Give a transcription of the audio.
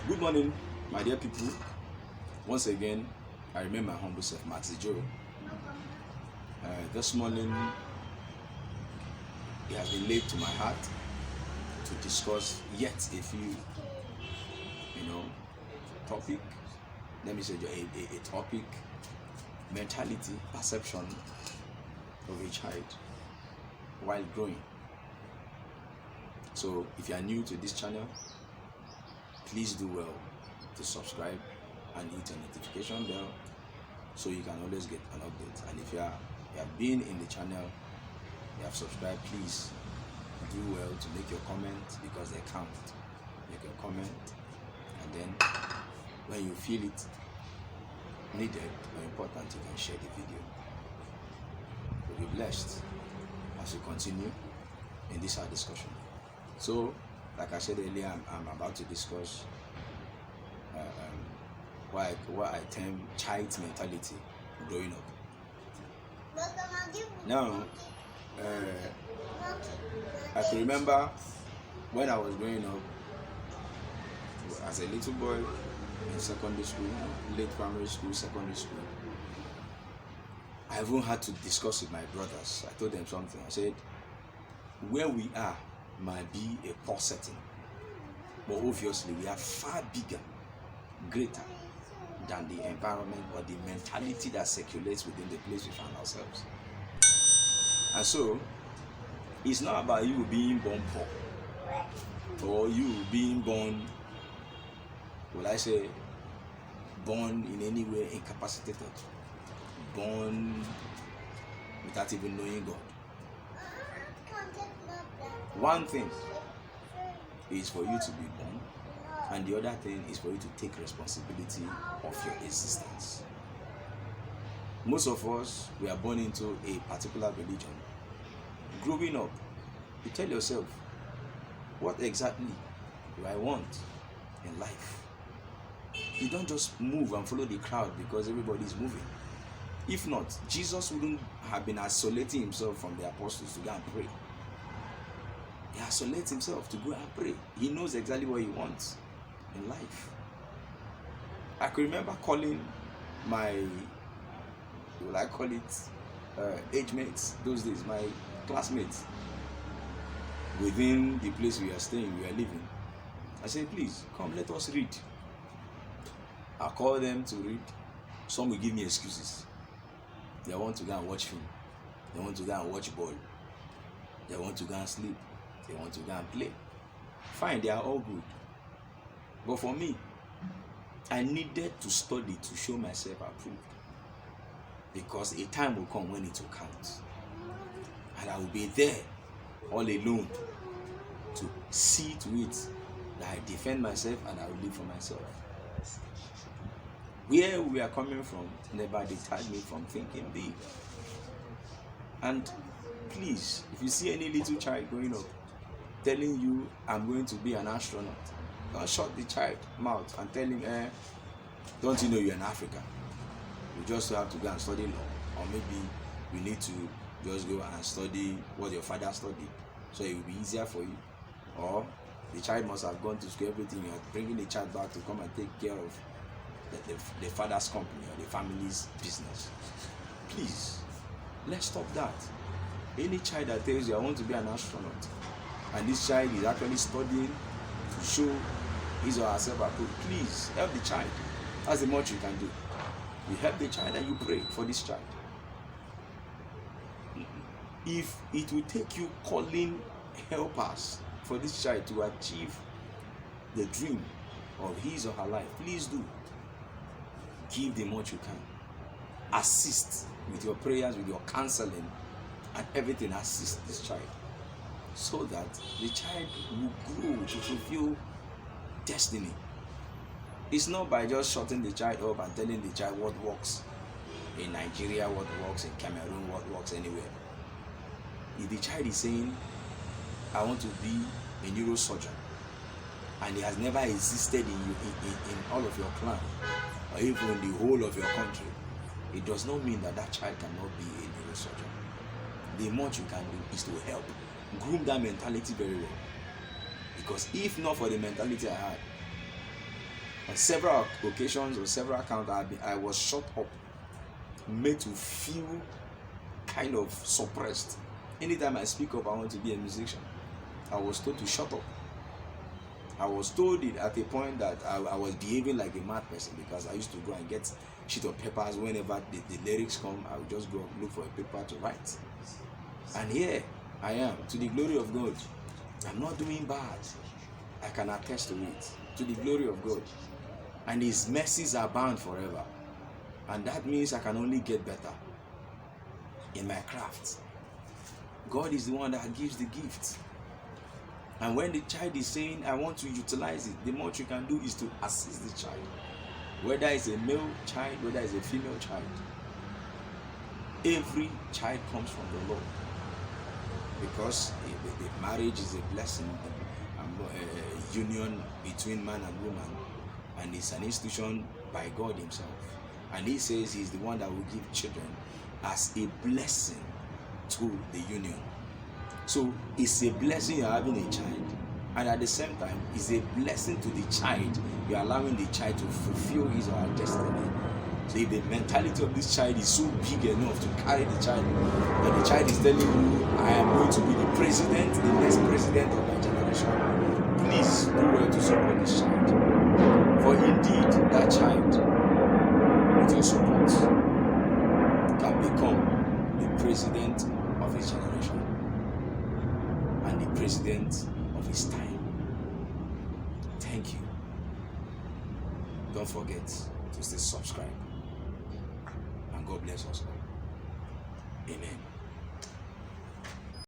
Good morning, my dear people. Once again, I remain my humble self, maxyjoe. This morning, it has been laid to my heart to discuss yet a few, topic. Let me say a topic, mentality, perception of a child while growing. So, if you are new to this channel, please do well to subscribe and hit the notification bell so you can always get an update. And if you have been in the channel, you have subscribed, please do well to make your comment because they count. Make your comment, and then when you feel it needed or important, you can share the video. You'll be blessed as we continue in this our discussion. So, like I said earlier, I'm about to discuss what I term child mentality growing up. Now, I can remember when I was growing up as a little boy in secondary school, late primary school, secondary school. I even had to discuss with my brothers. I told them something. I said, where we are might be a poor setting, but obviously we are far bigger, greater than the environment or the mentality that circulates within the place we find ourselves. And so, it's not about you being born poor or you being born, born in any way incapacitated, born without even knowing God. One thing is for you to be born, and the other thing is for you to take responsibility of your existence. Most of us, we are born into a particular religion. Growing up, you tell yourself, what exactly do I want in life? You don't just move and follow the crowd because everybody is moving. If not, Jesus wouldn't have been isolating himself from the apostles to go and pray. He isolates himself to go and pray. He knows exactly what he wants in life. I can remember calling my, age mates those days, my classmates within the place we are staying, we are living. I said, please, come, let us read. I call them to read. Some will give me excuses. They want to go and watch film. They want to go and watch ball. They want to go and sleep. They want to go and play. Fine, they are all good. But for me, I needed to study to show myself approved. Because a time will come when it will count. And I will be there all alone to see to it that I defend myself and I will live for myself. Where we are coming from never deterred me from thinking big. And please, if you see any little child growing up telling you, I'm going to be an astronaut, don't shut the child mouth and tell him, don't you know you're in Africa? You just have to go and study law, or maybe you need to just go and study what your father studied, so it will be easier for you. Or the child must have gone to school, everything. You're bringing the child back to come and take care of the father's company or the family's business. Please, let's stop that. Any child that tells you, I want to be an astronaut, and this child is actually studying to show his or herself approved, please help the child. That's the much you can do. You help the child and you pray for this child. If it will take you calling helpers for this child to achieve the dream of his or her life, please do. Give the much you can. Assist with your prayers, with your counseling, and everything. Assist this child so that the child will grow to fulfill destiny. It's not by just shutting the child up and telling the child what works in Nigeria, what works in Cameroon, what works anywhere. If the child is saying, I want to be a neurosurgeon, and it has never existed in all of your clan, or even in the whole of your country, it does not mean that that child cannot be a neurosurgeon. The much you can do is to help groom that mentality very well. Because if not for the mentality I had, On several occasions or several accounts, I was shut up, made to feel kind of suppressed. Anytime I speak up, I want to be a musician, I was told to shut up. I was told it at a point that I was behaving like a mad person, because I used to go and get sheet of papers whenever the lyrics come. I would just go look for a paper to write. And here I am, to the glory of God. I'm not doing bad. I can attest to it. To the glory of God. And His mercies are bound forever. And that means I can only get better in my craft. God is the one that gives the gift. And when the child is saying, I want to utilize it, the most you can do is to assist the child. Whether it's a male child, whether it's a female child. Every child comes from the Lord. Because the marriage is a blessing, a union between man and woman. And it's an institution by God Himself. And He says He's the one that will give children as a blessing to the union. So it's a blessing you're having a child, and at the same time, it's a blessing to the child. You're allowing the child to fulfill his or her destiny. So if the mentality of this child is so big enough to carry the child, that the child is telling you, I am going to be the president, the next president of my generation, please do well to support this child. For indeed, that child, with your support, can become the president of his generation and the president of his time. Thank you. Don't forget to stay subscribed. And God bless us all. Amen.